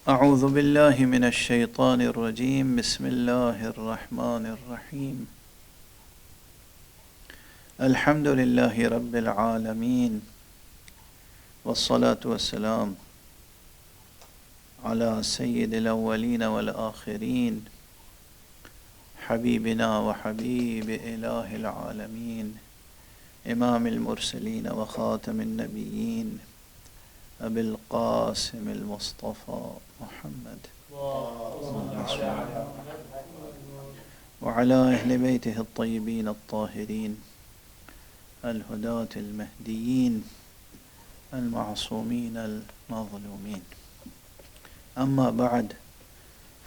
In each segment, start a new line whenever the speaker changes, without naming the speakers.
اعوذ باللہ من الشیطان الرجیم بسم اللہ الرحمن الرحیم الحمد للہ رب العالمین والصلاة والسلام علی سید الاولین والآخرین حبیبنا وحبیب الہ العالمین امام المرسلین وخاتم النبیین ابی القاسم المصطفى محمد وعلى أهل بيته الطيبين الطاهرين الهداة المهديين المعصومين المظلومين أما بعد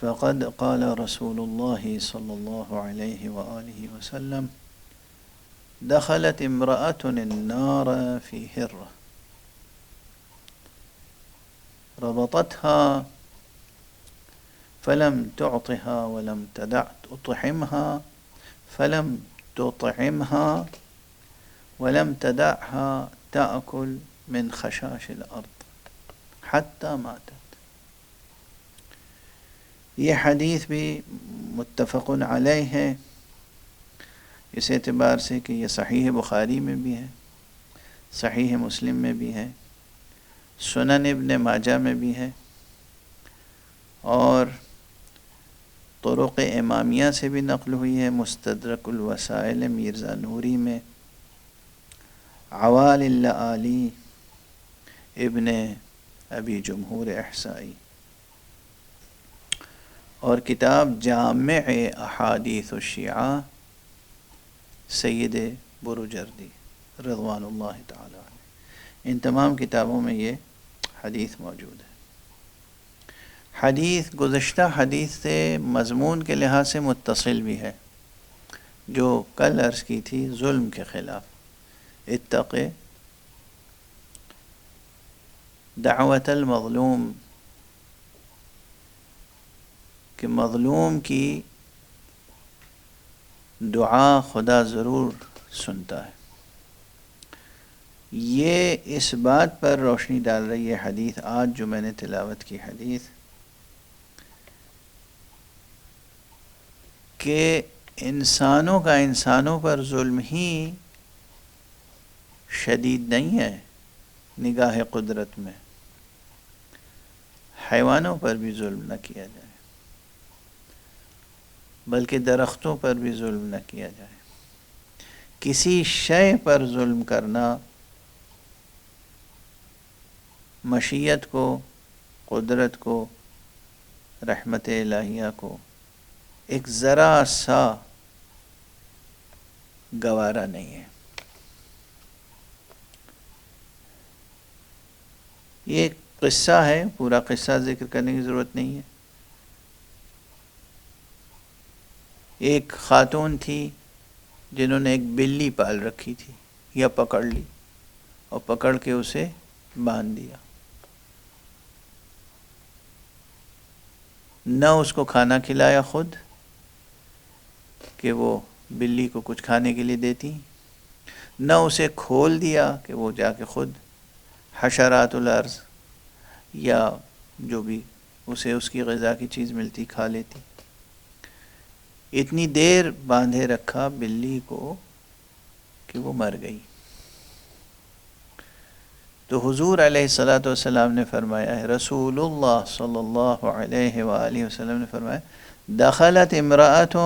فقد قال رسول الله صلى الله عليه وآله وسلم دخلت امرأة النار في هرة ربطتها فلم تعطها ولم تطعمها فلم تطعمها ولم تدعها تأكل من خشاش الأرض حتى ماتت. یہ حدیث بھی متفق علیہ ہے اس اعتبار سے کہ یہ صحیح بخاری میں بھی ہے، صحیح مسلم میں بھی ہے، سنن ابن ماجہ میں بھی ہے، اور طرق امامیہ سے بھی نقل ہوئی ہے، مستدرک الوسائل میرزا نوری میں، عوال اللآلی ابن ابی جمہور احصائی، اور کتاب جامع احادیث الشیعہ سید بروجردی رضوان اللہ تعالی عنہ، ان تمام کتابوں میں یہ حدیث موجود ہے. حدیث گزشتہ حدیث سے مضمون کے لحاظ سے متصل بھی ہے، جو کل عرض کی تھی ظلم کے خلاف، اتق دعوت المظلوم، کہ مظلوم کی دعا خدا ضرور سنتا ہے. یہ اس بات پر روشنی ڈال رہی ہے حدیث آج جو میں نے تلاوت کی حدیث، کہ انسانوں کا انسانوں پر ظلم ہی شدید نہیں ہے نگاہ قدرت میں، حیوانوں پر بھی ظلم نہ کیا جائے، بلکہ درختوں پر بھی ظلم نہ کیا جائے. کسی شے پر ظلم کرنا مشیت کو، قدرت کو، رحمت الہیہ کو ایک ذرا سا گوارا نہیں ہے. یہ ایک قصہ ہے، پورا قصہ ذکر کرنے کی ضرورت نہیں ہے. ایک خاتون تھی جنہوں نے ایک بلی پال رکھی تھی، یا پکڑ لی اور پکڑ کے اسے باندھ دیا. نہ اس کو کھانا کھلایا خود کہ وہ بلی کو کچھ کھانے کے لیے دیتی، نہ اسے کھول دیا کہ وہ جا کے خود حشرات الارض یا جو بھی اسے اس کی غذا کی چیز ملتی کھا لیتی. اتنی دیر باندھے رکھا بلی کو کہ وہ مر گئی. تو حضور علیہ الصلاۃ والسلام نے فرمایا ہے، رسول اللہ صلی اللہ علیہ وآلہ وسلم نے فرمایا، دخلت امرأۃ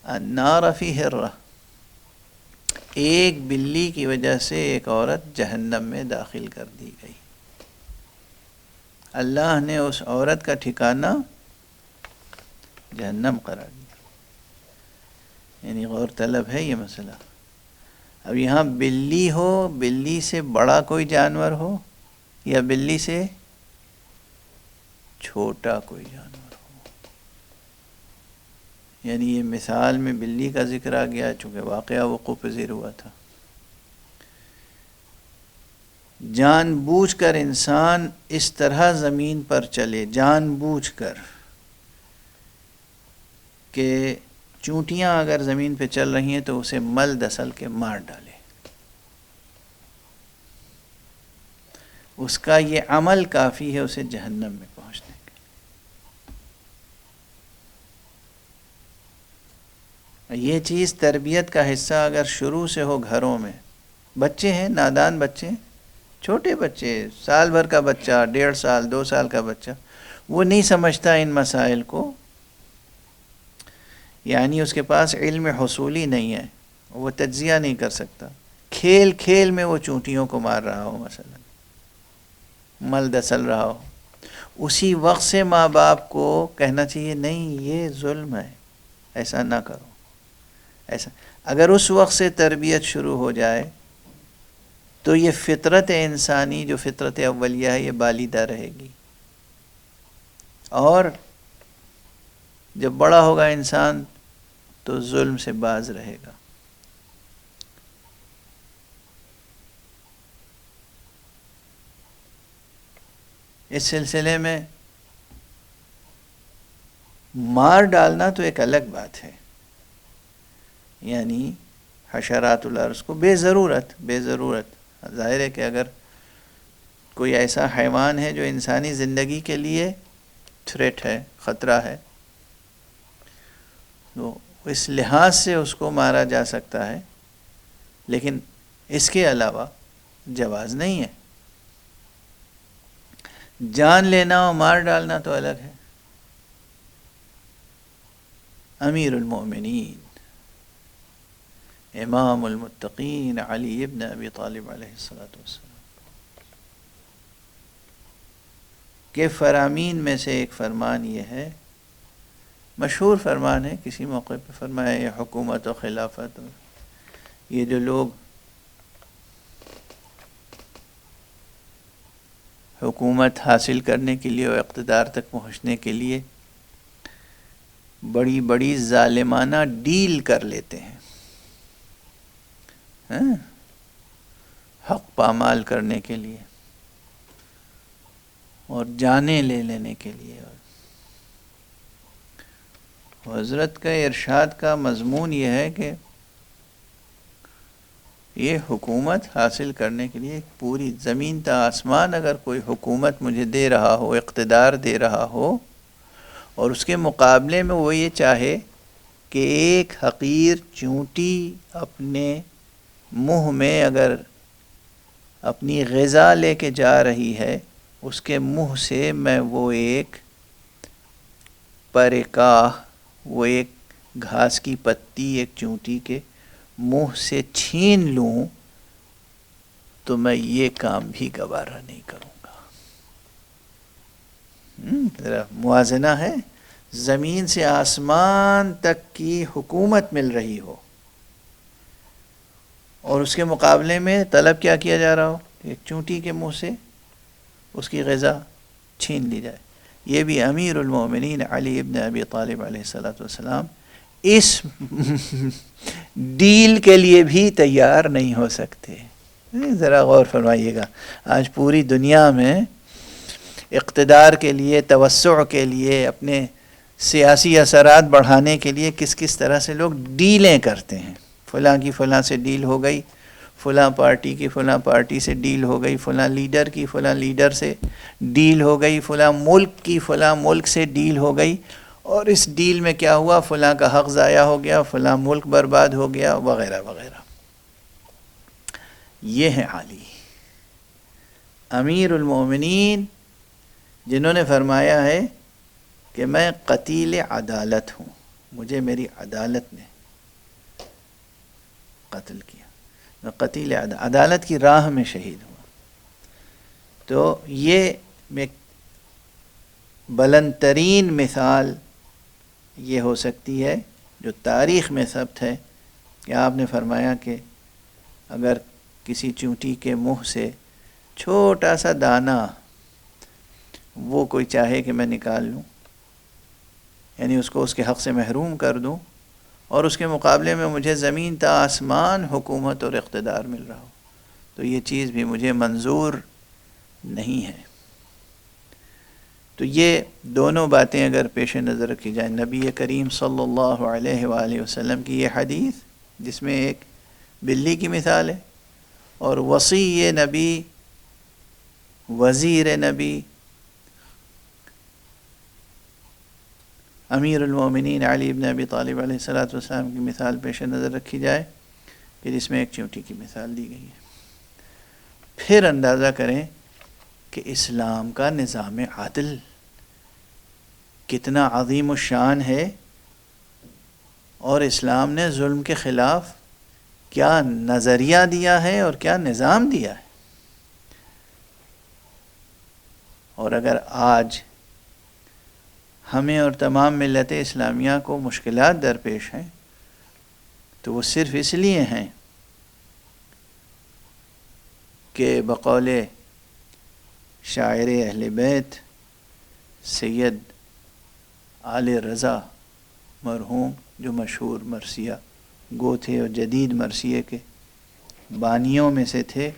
النار فی ہرہ، ایک بلی کی وجہ سے ایک عورت جہنم میں داخل کر دی گئی. اللہ نے اس عورت کا ٹھکانہ جہنم قرار دیا. یعنی غور طلب ہے یہ مسئلہ. اب یہاں بلی ہو، بلی سے بڑا کوئی جانور ہو، یا بلی سے چھوٹا کوئی جانور ہو، یعنی یہ مثال میں بلی کا ذکر آ گیا چونکہ واقعہ وقوع پذیر ہوا تھا. جان بوجھ کر انسان اس طرح زمین پر چلے، جان بوجھ کر، کہ چونٹیاں اگر زمین پہ چل رہی ہیں تو اسے مل دسل کے مار ڈالے. اس کا یہ عمل کافی ہے اسے جہنم میں پہنچنے کے لیے۔ یہ چیز تربیت کا حصہ اگر شروع سے ہو گھروں میں، بچے ہیں نادان بچے، چھوٹے بچے، سال بھر کا بچہ، 1.5 سال 2 سال کا بچہ، وہ نہیں سمجھتا ان مسائل کو، یعنی اس کے پاس علم حصولی نہیں ہے، وہ تجزیہ نہیں کر سکتا، کھیل کھیل میں وہ چونٹیوں کو مار رہا ہو، مثلا مل دسل رہا ہو، اسی وقت سے ماں باپ کو کہنا چاہیے نہیں یہ ظلم ہے، ایسا نہ کرو، ایسا اگر اس وقت سے تربیت شروع ہو جائے تو یہ فطرت انسانی جو فطرت اولیہ ہے یہ بالیدہ رہے گی، اور جب بڑا ہوگا انسان تو ظلم سے باز رہے گا۔ اس سلسلے میں مار ڈالنا تو ایک الگ بات ہے، یعنی حشرات الارض کو بے ضرورت ظاہر ہے کہ اگر کوئی ایسا حیوان ہے جو انسانی زندگی کے لیے تھریٹ ہے، خطرہ ہے، تو اس لحاظ سے اس کو مارا جا سکتا ہے، لیکن اس کے علاوہ جواز نہیں ہے۔ جان لینا اور مار ڈالنا تو الگ ہے۔ امیر المؤمنین امام المتقین علی ابن ابی طالب علیہ السلام کے فرامین میں سے ایک فرمان یہ ہے، مشہور فرمان ہے، کسی موقع پہ فرمایا یہ حکومت و خلافت، یہ جو لوگ حکومت حاصل کرنے کے لیے اور اقتدار تک پہنچنے کے لیے بڑی بڑی ظالمانہ ڈیل کر لیتے ہیں، حق پامال کرنے کے لیے اور جانیں لے لینے کے لیے۔ حضرت کا ارشاد کا مضمون یہ ہے کہ یہ حکومت حاصل کرنے کے لیے پوری زمین تا آسمان اگر کوئی حکومت مجھے دے رہا ہو، اقتدار دے رہا ہو، اور اس کے مقابلے میں وہ یہ چاہے کہ ایک حقیر چونٹی اپنے منہ میں اگر اپنی غذا لے کے جا رہی ہے، اس کے منہ سے میں وہ ایک پرکاہ، وہ ایک گھاس کی پتی ایک چونٹی کے منہ سے چھین لوں تو میں یہ کام بھی گوارا نہیں کروں گا۔ ذرا موازنہ ہے، زمین سے آسمان تک کی حکومت مل رہی ہو اور اس کے مقابلے میں طلب کیا کیا جا رہا ہو، ایک چونٹی کے منہ سے اس کی غذا چھین لی جائے۔ یہ بھی امیر المومنین علی ابن ابی طالب علیہ السلام اس ڈیل کے لیے بھی تیار نہیں ہو سکتے۔ ذرا غور فرمائیے گا، آج پوری دنیا میں اقتدار کے لیے، توسع کے لیے، اپنے سیاسی اثرات بڑھانے کے لیے کس کس طرح سے لوگ ڈیلیں کرتے ہیں۔ فلاں کی فلاں سے ڈیل ہو گئی، فلاں پارٹی کی فلاں پارٹی سے ڈیل ہو گئی، فلاں لیڈر کی فلاں لیڈر سے ڈیل ہو گئی، فلاں ملک کی فلاں ملک سے ڈیل ہو گئی، اور اس ڈیل میں کیا ہوا، فلاں کا حق ضائع ہو گیا، فلاں ملک برباد ہو گیا، وغیرہ وغیرہ۔ یہ ہیں علی امیر المومنین، جنہوں نے فرمایا ہے کہ میں قتیل عدالت ہوں، مجھے میری عدالت نے قتل کیا، میں قتیل عدالت کی راہ میں شہید ہوا۔ تو یہ ایک بلند ترین مثال یہ ہو سکتی ہے جو تاریخ میں ثبت ہے کہ آپ نے فرمایا کہ اگر کسی چونٹی کے منہ سے چھوٹا سا دانہ وہ کوئی چاہے کہ میں نکال لوں، یعنی اس کو اس کے حق سے محروم کر دوں، اور اس کے مقابلے میں مجھے زمین تا آسمان حکومت اور اقتدار مل رہا ہو، تو یہ چیز بھی مجھے منظور نہیں ہے۔ تو یہ دونوں باتیں اگر پیش نظر رکھی جائیں، نبی کریم صلی اللہ علیہ وآلہ وسلم کی یہ حدیث جس میں ایک بلی کی مثال ہے، اور وصی نبی وزیر نبی امیر المومنین علی ابن ابی طالب علیہ الصلوۃ والسلام کی مثال پیش نظر رکھی جائے کہ جس میں ایک چیونٹی کی مثال دی گئی ہے، پھر اندازہ کریں کہ اسلام کا نظام عدل کتنا عظیم الشان ہے، اور اسلام نے ظلم کے خلاف کیا نظریہ دیا ہے اور کیا نظام دیا ہے۔ اور اگر آج ہمیں اور تمام ملت اسلامیہ کو مشکلات درپیش ہیں تو وہ صرف اس لیے ہیں کہ بقول شاعر اہل بیت سید آل رضا مرحوم، جو مشہور مرثیہ گو تھے اور جدید مرثیے کے بانیوں میں سے تھے،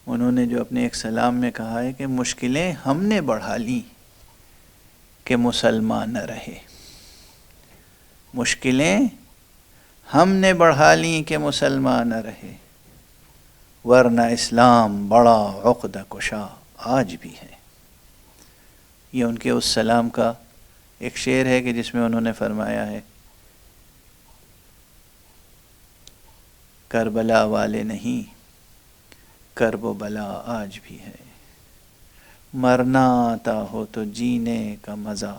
انہوں نے جو اپنے ایک سلام میں کہا ہے کہ مشکلیں ہم نے بڑھا لیں کہ مسلمان نہ رہے، مشکلیں ہم نے بڑھا لیں کہ مسلمان نہ رہے، ورنہ اسلام بڑا عقدہ کشا آج بھی ہے۔ یہ ان کے اس سلام کا ایک شعر ہے کہ جس میں انہوں نے فرمایا ہے، کربلا والے نہیں، کرب و بلا آج بھی ہے، مرنا آتا ہو تو جینے کا مزہ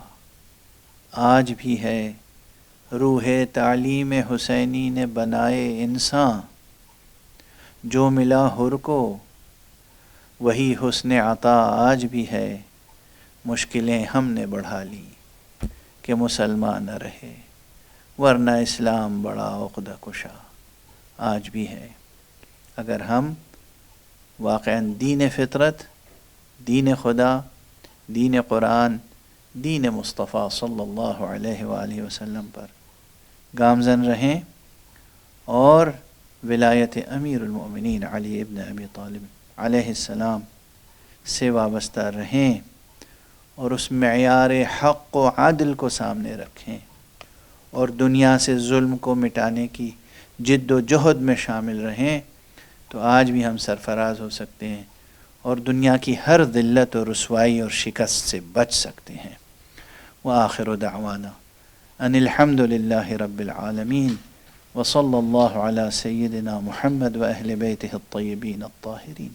آج بھی ہے، روح تعلیم حسینی نے بنائے انسان، جو ملا حر کو وہی حسن عطا آج بھی ہے، مشکلیں ہم نے بڑھا لی کہ مسلمان نہ رہے، ورنہ اسلام بڑا عقدہ کشا آج بھی ہے۔ اگر ہم واقعاً دین فطرت، دین خدا، دین قرآن، دین مصطفیٰ صلی اللہ علیہ وآلہ وسلم پر گامزن رہیں اور ولایت امیر المؤمنین علی ابن ابی طالب علیہ السلام سے وابستہ رہیں اور اس معیار حق و عدل کو سامنے رکھیں اور دنیا سے ظلم کو مٹانے کی جد و جہد میں شامل رہیں، تو آج بھی ہم سرفراز ہو سکتے ہیں اور دنیا کی ہر ذلت و رسوائی اور شکست سے بچ سکتے ہیں۔ وآخر دعوانا ان الحمد للہ رب العالمین، وصلی اللہ علی سیدنا محمد و اہل بیتہ الطیبین الطاہرین۔